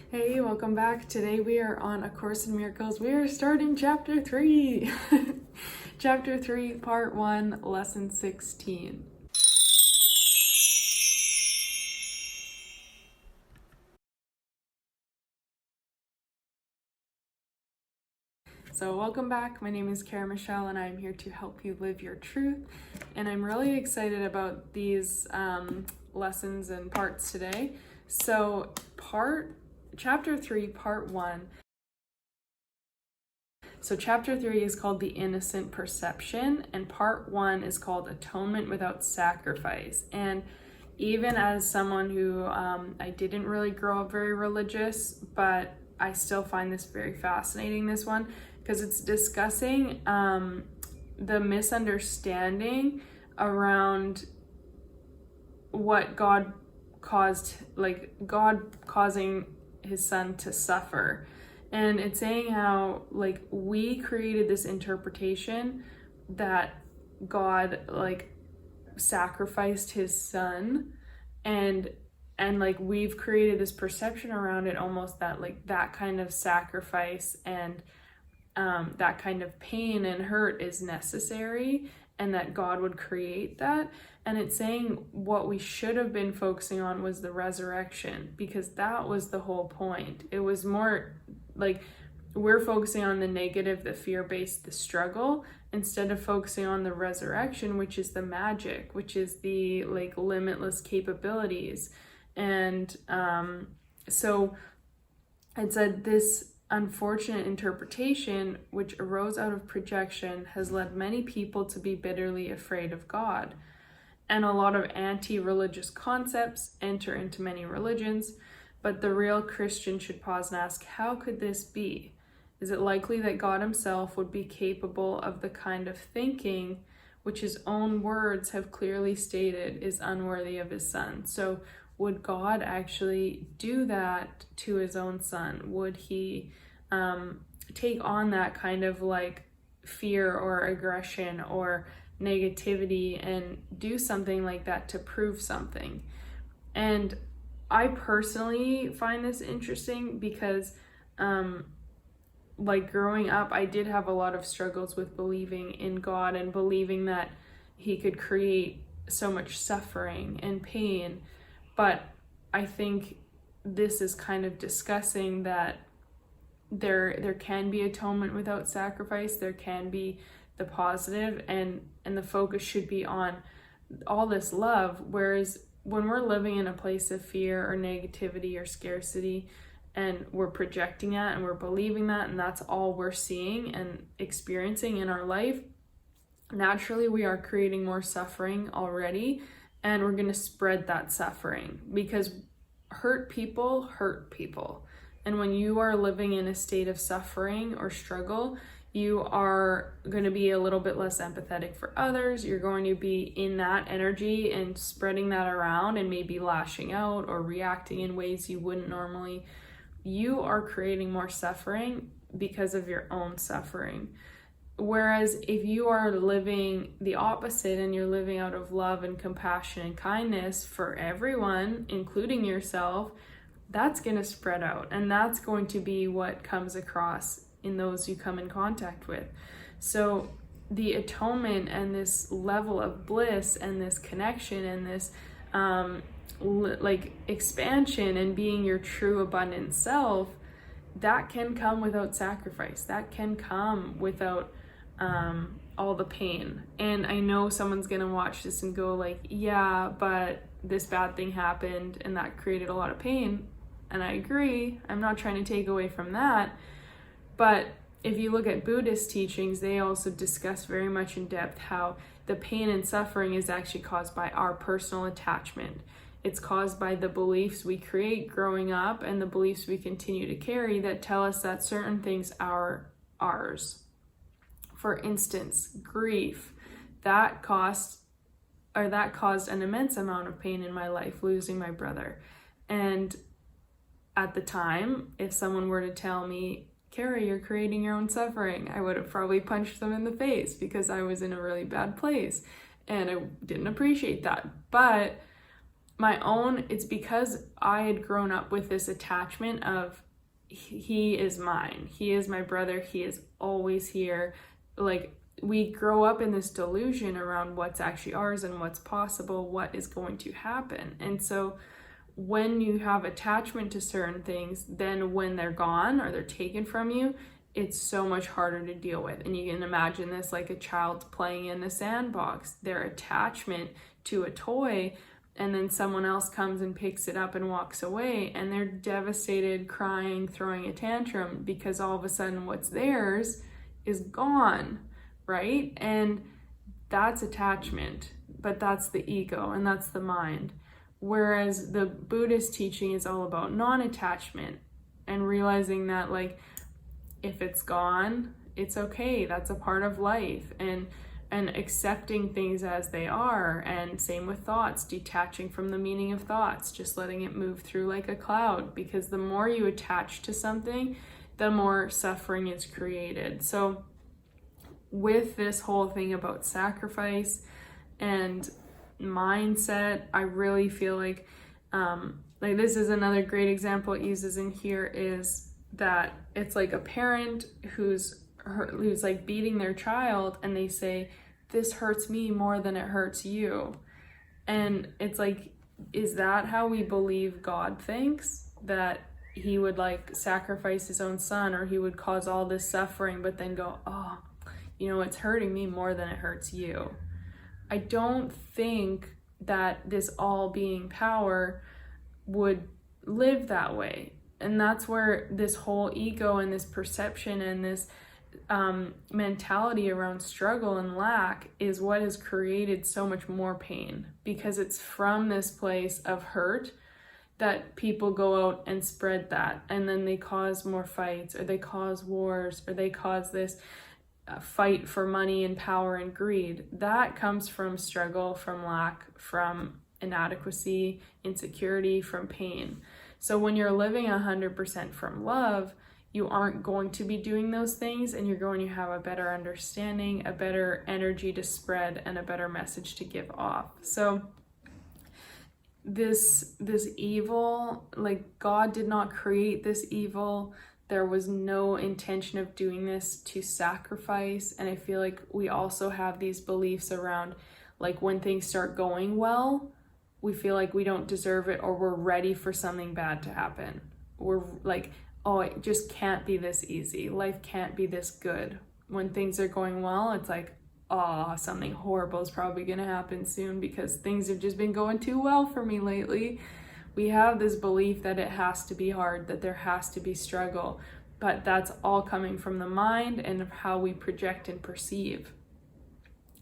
Hey, welcome back. Today we are on A Course in Miracles. We are starting Chapter 3. Chapter 3, Part 1, Lesson 16. So welcome back. My name is Kara Michelle and I'm here to help you live your truth. And I'm really excited about these lessons and parts today. So Chapter 3, Part 1. So Chapter 3 is called The Innocent Perception, and Part 1 is called Atonement Without Sacrifice. And even as someone who, I didn't really grow up very religious, but I still find this very fascinating, this one, because it's discussing the misunderstanding around what God caused, like God causing his son to suffer. And it's saying how, like, we created this interpretation that God, like, sacrificed his son, and like, we've created this perception around it, almost that, like, that kind of sacrifice and that kind of pain and hurt is necessary, and that God would create that. And it's saying what we should have been focusing on was the resurrection, because that was the whole point. It was more like we're focusing on the negative, the fear-based, the struggle, instead of focusing on the resurrection, which is the magic, which is the, like, limitless capabilities. And so it said this unfortunate interpretation, which arose out of projection, has led many people to be bitterly afraid of God. And a lot of anti-religious concepts enter into many religions, but the real Christian should pause and ask, how could this be? Is it likely that God himself would be capable of the kind of thinking which his own words have clearly stated is unworthy of his son? So would God actually do that to his own son? Would he take on that kind of, like, fear or aggression or negativity and do something like that to prove something? And I personally find this interesting because like, growing up, I did have a lot of struggles with believing in God and believing that he could create so much suffering and pain. But I think this is kind of discussing that there can be atonement without sacrifice. There can be the positive, and the focus should be on all this love. Whereas when we're living in a place of fear or negativity or scarcity, and we're projecting that and we're believing that, and that's all we're seeing and experiencing in our life, naturally we are creating more suffering already, and we're going to spread that suffering, because hurt people. And when you are living in a state of suffering or struggle, you are going to be a little bit less empathetic for others. You're going to be in that energy and spreading that around and maybe lashing out or reacting in ways you wouldn't normally. You are creating more suffering because of your own suffering. Whereas if you are living the opposite and you're living out of love and compassion and kindness for everyone, including yourself, that's going to spread out, and that's going to be what comes across in those you come in contact with. So the atonement and this level of bliss and this connection and this like expansion and being your true abundant self, that can come without sacrifice. That can come without all the pain. And I know someone's gonna watch this and go, like, yeah, but this bad thing happened and that created a lot of pain. And I agree. I'm not trying to take away from that. But if you look at Buddhist teachings, they also discuss very much in depth how the pain and suffering is actually caused by our personal attachment. It's caused by the beliefs we create growing up and the beliefs we continue to carry that tell us that certain things are ours. For instance, grief. That caused an immense amount of pain in my life, losing my brother. And at the time, if someone were to tell me, Kara, you're creating your own suffering, I would have probably punched them in the face, because I was in a really bad place and I didn't appreciate that. But it's because I had grown up with this attachment of he is mine, he is my brother, he is always here. Like, we grow up in this delusion around what's actually ours and what's possible, what is going to happen. And so when you have attachment to certain things, then when they're gone or they're taken from you, it's so much harder to deal with. And you can imagine this like a child playing in the sandbox, their attachment to a toy, and then someone else comes and picks it up and walks away, and they're devastated, crying, throwing a tantrum because all of a sudden what's theirs is gone, right? And that's attachment, but that's the ego and that's the mind. Whereas the Buddhist teaching is all about non-attachment and realizing that, like, if it's gone, it's okay. That's a part of life, and accepting things as they are. And same with thoughts, detaching from the meaning of thoughts, just letting it move through like a cloud, because the more you attach to something, the more suffering is created. So with this whole thing about sacrifice and mindset, I really feel like this is another great example it uses in here, is that it's like a parent who's like beating their child, and they say, this hurts me more than it hurts you. And it's like, is that how we believe God thinks? That he would like sacrifice his own son, or he would cause all this suffering, but then go, oh, it's hurting me more than it hurts you. I don't think that this all-being power would live that way. And that's where this whole ego and this perception and this mentality around struggle and lack is what has created so much more pain, because it's from this place of hurt that people go out and spread that, and then they cause more fights, or they cause wars, or they cause this fight for money and power and greed. That comes from struggle, from lack, from inadequacy, insecurity, from pain. So when you're living 100% from love, you aren't going to be doing those things, and you're going to have a better understanding, a better energy to spread, and a better message to give off. So this evil, like, God did not create this evil. There was no intention of doing this to sacrifice. And I feel like we also have these beliefs around, like, when things start going well, we feel like we don't deserve it, or we're ready for something bad to happen. We're like, oh, it just can't be this easy. Life can't be this good. When things are going well, it's like, oh, something horrible is probably going to happen soon because things have just been going too well for me lately. We have this belief that it has to be hard, that there has to be struggle, but that's all coming from the mind and of how we project and perceive.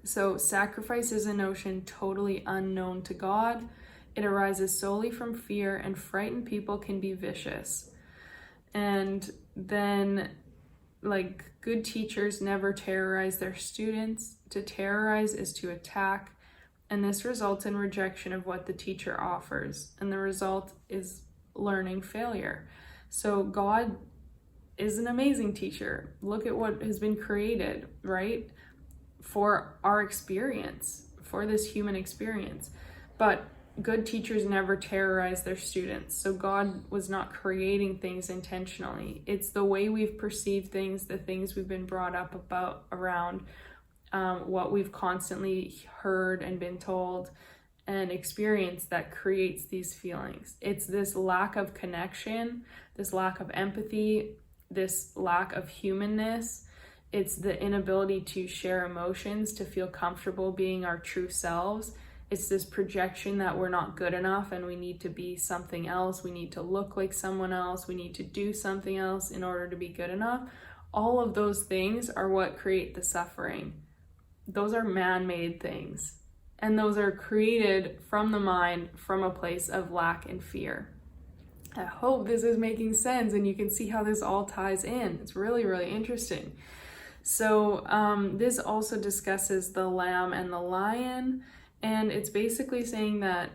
So sacrifice is a notion totally unknown to God. It arises solely from fear, and frightened people can be vicious. And then, like, good teachers never terrorize their students. To terrorize is to attack, and this results in rejection of what the teacher offers, and the result is learning failure. So God is an amazing teacher. Look at what has been created, right? For our experience, for this human experience. But good teachers never terrorize their students. So God was not creating things intentionally. It's the way we've perceived things, the things we've been brought up about around, what we've constantly heard and been told and experienced that creates these feelings. It's this lack of connection, this lack of empathy, this lack of humanness. It's the inability to share emotions, to feel comfortable being our true selves. It's this projection that we're not good enough and we need to be something else. We need to look like someone else. We need to do something else in order to be good enough. All of those things are what create the suffering. Those are man-made things. And those are created from the mind, from a place of lack and fear. I hope this is making sense and you can see how this all ties in. It's really, really interesting. So this also discusses the lamb and the lion, and it's basically saying that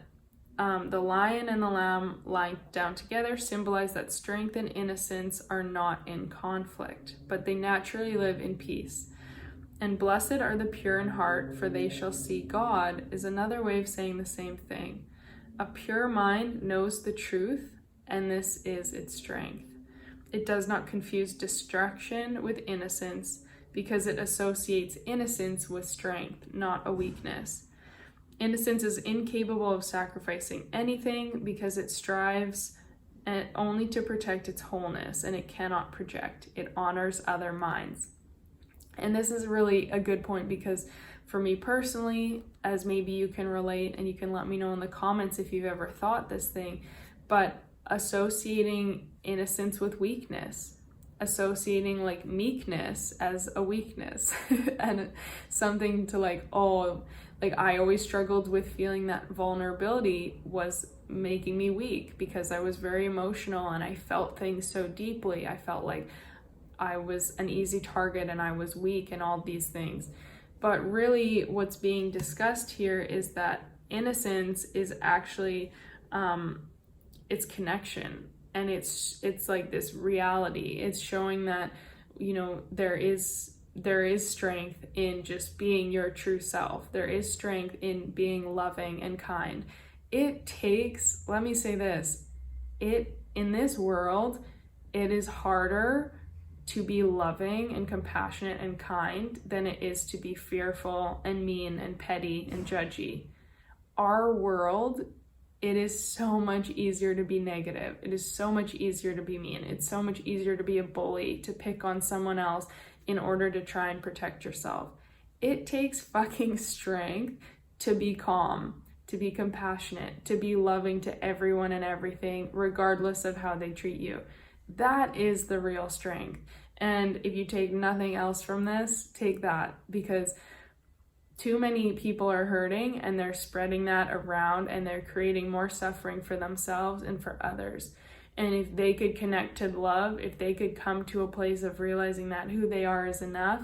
the lion and the lamb lying down together symbolize that strength and innocence are not in conflict, but they naturally live in peace. And blessed are the pure in heart, for they shall see God is another way of saying the same thing. A pure mind knows the truth, and this is its strength. It does not confuse destruction with innocence, because it associates innocence with strength, not a weakness. Innocence is incapable of sacrificing anything because it strives only to protect its wholeness, and it cannot project. It honors other minds. And this is really a good point, because for me personally, as maybe you can relate, and you can let me know in the comments if you've ever thought this thing, but associating innocence with weakness, associating like meekness as a weakness and something to like, oh, like I always struggled with feeling that vulnerability was making me weak, because I was very emotional and I felt things so deeply. I felt like I was an easy target and I was weak and all these things. But really what's being discussed here is that innocence is actually it's connection, and it's like this reality. It's showing that, you know, there is strength in just being your true self. There is strength in being loving and kind. It takes, let me say this, in this world, it is harder to be loving and compassionate and kind than it is to be fearful and mean and petty and judgy. Our world, it is so much easier to be negative. It is so much easier to be mean. It's so much easier to be a bully, to pick on someone else in order to try and protect yourself. It takes fucking strength to be calm, to be compassionate, to be loving to everyone and everything, regardless of how they treat you. That is the real strength. And if you take nothing else from this, take that, because too many people are hurting and they're spreading that around, and they're creating more suffering for themselves and for others. And if they could connect to love, if they could come to a place of realizing that who they are is enough,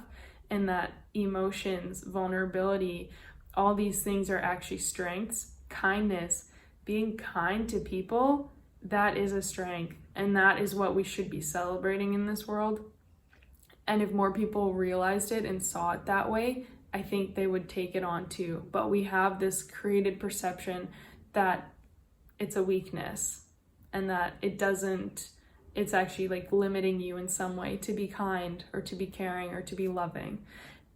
and that emotions, vulnerability, all these things are actually strengths, kindness, being kind to people, that is a strength. And that is what we should be celebrating in this world. And if more people realized it and saw it that way, I think they would take it on too. But we have this created perception that it's a weakness, and that it's actually like limiting you in some way to be kind or to be caring or to be loving.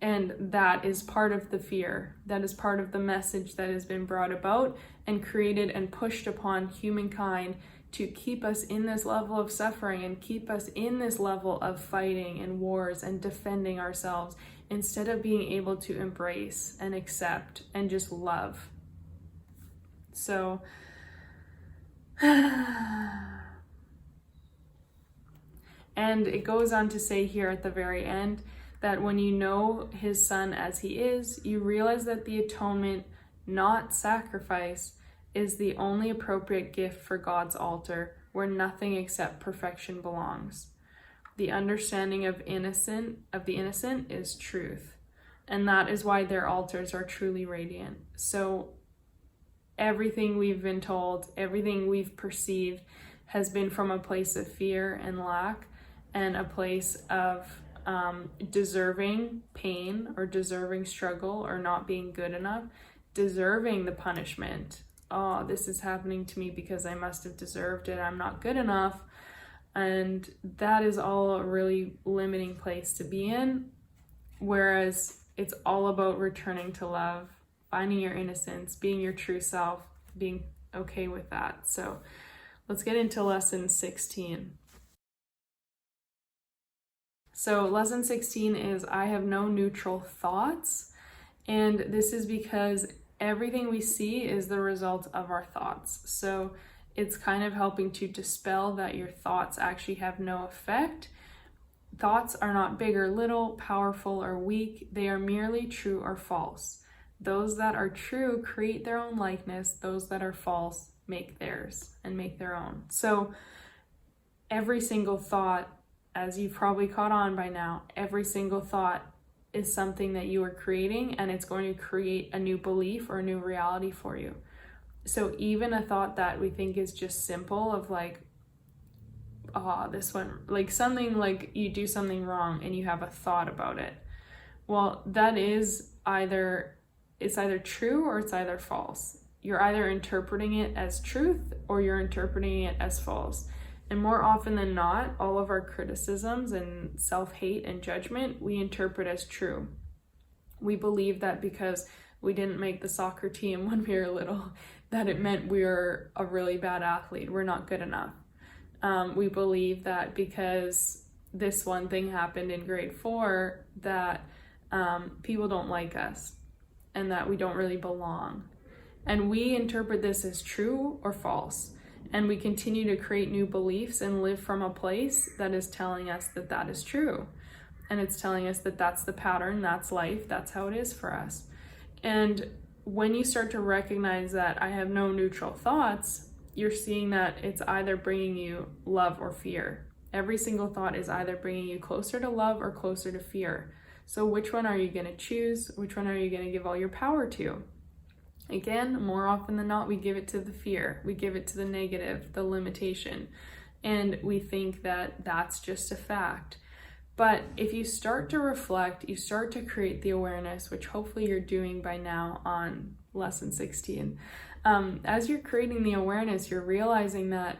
And that is part of the fear. That is part of the message that has been brought about and created and pushed upon humankind to keep us in this level of suffering and keep us in this level of fighting and wars and defending ourselves, instead of being able to embrace and accept and just love. So, and it goes on to say here at the very end that when you know his son as he is, you realize that the atonement, not sacrifice, is the only appropriate gift for God's altar, where nothing except perfection belongs. The understanding of the innocent is truth, and that is why their altars are truly radiant. So everything we've been told, everything we've perceived has been from a place of fear and lack, and a place of deserving pain or deserving struggle or not being good enough, deserving the punishment. Oh, this is happening to me because I must have deserved it. I'm not good enough. And that is all a really limiting place to be in. Whereas it's all about returning to love, finding your innocence, being your true self, being okay with that. So let's get into lesson 16. So lesson 16 is I have no neutral thoughts. And this is because everything we see is the result of our thoughts. So it's kind of helping to dispel that your thoughts actually have no effect. Thoughts are not big or little, powerful or weak. They are merely true or false. Those that are true create their own likeness. Those that are false make theirs and make their own. So every single thought, as you've probably caught on by now, every single thought is something that you are creating, and it's going to create a new belief or a new reality for you. So even a thought that we think is just simple, of like, this one, like something like you do something wrong and you have a thought about it. Well, that is it's either true or it's either false. you're either interpreting it as truth or you're interpreting it as false. And more often than not, all of our criticisms and self-hate and judgment, we interpret as true. We believe that because we didn't make the soccer team when we were little, that it meant we were a really bad athlete. We're not good enough. We believe that because this one thing happened in grade 4, that people don't like us and that we don't really belong. And we interpret this as true or false. And we continue to create new beliefs and live from a place that is telling us that that is true. And it's telling us that that's the pattern, that's life, that's how it is for us. And when you start to recognize that I have no neutral thoughts, you're seeing that it's either bringing you love or fear. Every single thought is either bringing you closer to love or closer to fear. So which one are you going to choose? Which one are you going to give all your power to? Again, more often than not, we give it to the fear. We give it to the negative, the limitation. And we think that that's just a fact. But if you start to reflect, you start to create the awareness, which hopefully you're doing by now on lesson 16. As you're creating the awareness, you're realizing that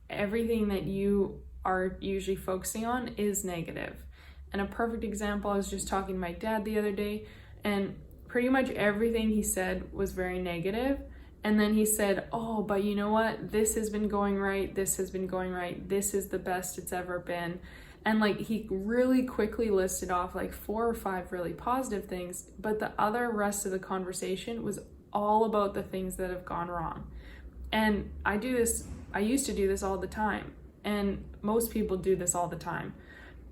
everything that you are usually focusing on is negative. And a perfect example, I was just talking to my dad the other day, and pretty much everything he said was very negative. And then he said, oh, but you know what? This has been going right. This has been going right. This is the best it's ever been. And like he really quickly listed off like 4 or 5 really positive things, but the other rest of the conversation was all about the things that have gone wrong. And I used to do this all the time. And most people do this all the time.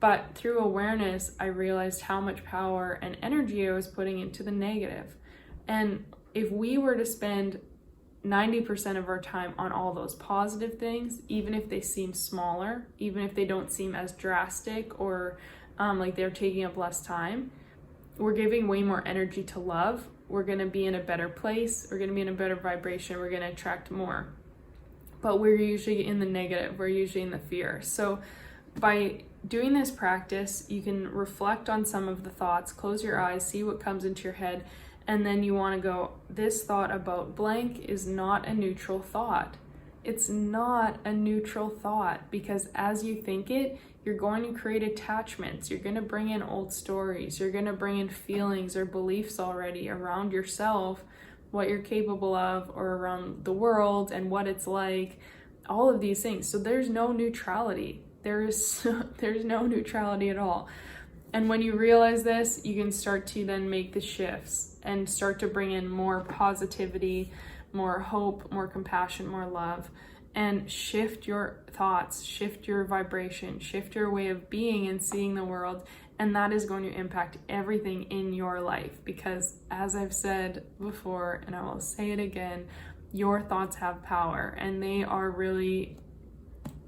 But through awareness, I realized how much power and energy I was putting into the negative. And if we were to spend 90% of our time on all those positive things, even if they seem smaller, even if they don't seem as drastic or like they're taking up less time, we're giving way more energy to love. We're going to be in a better place. We're going to be in a better vibration. We're going to attract more. But we're usually in the negative. We're usually in the fear. So by doing this practice, you can reflect on some of the thoughts, close your eyes, see what comes into your head, and then you want to go, this thought about blank is not a neutral thought. It's not a neutral thought, because as you think it, you're going to create attachments. You're going to bring in old stories. You're going to bring in feelings or beliefs already around yourself, what you're capable of, or around the world and what it's like, all of these things. So there's no neutrality. There's no neutrality at all. And when you realize this, you can start to then make the shifts and start to bring in more positivity, more hope, more compassion, more love, and shift your thoughts, shift your vibration, shift your way of being and seeing the world. And that is going to impact everything in your life, because as I've said before, and I will say it again, your thoughts have power and they are really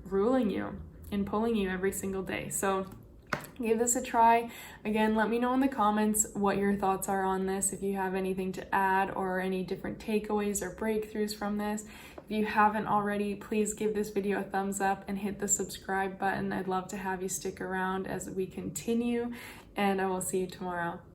ruling you and pulling you every single day. So give this a try. Again, let me know in the comments what your thoughts are on this, if you have anything to add or any different takeaways or breakthroughs from this. If you haven't already, please give this video a thumbs up and hit the subscribe button. I'd love to have you stick around as we continue, and I will see you tomorrow.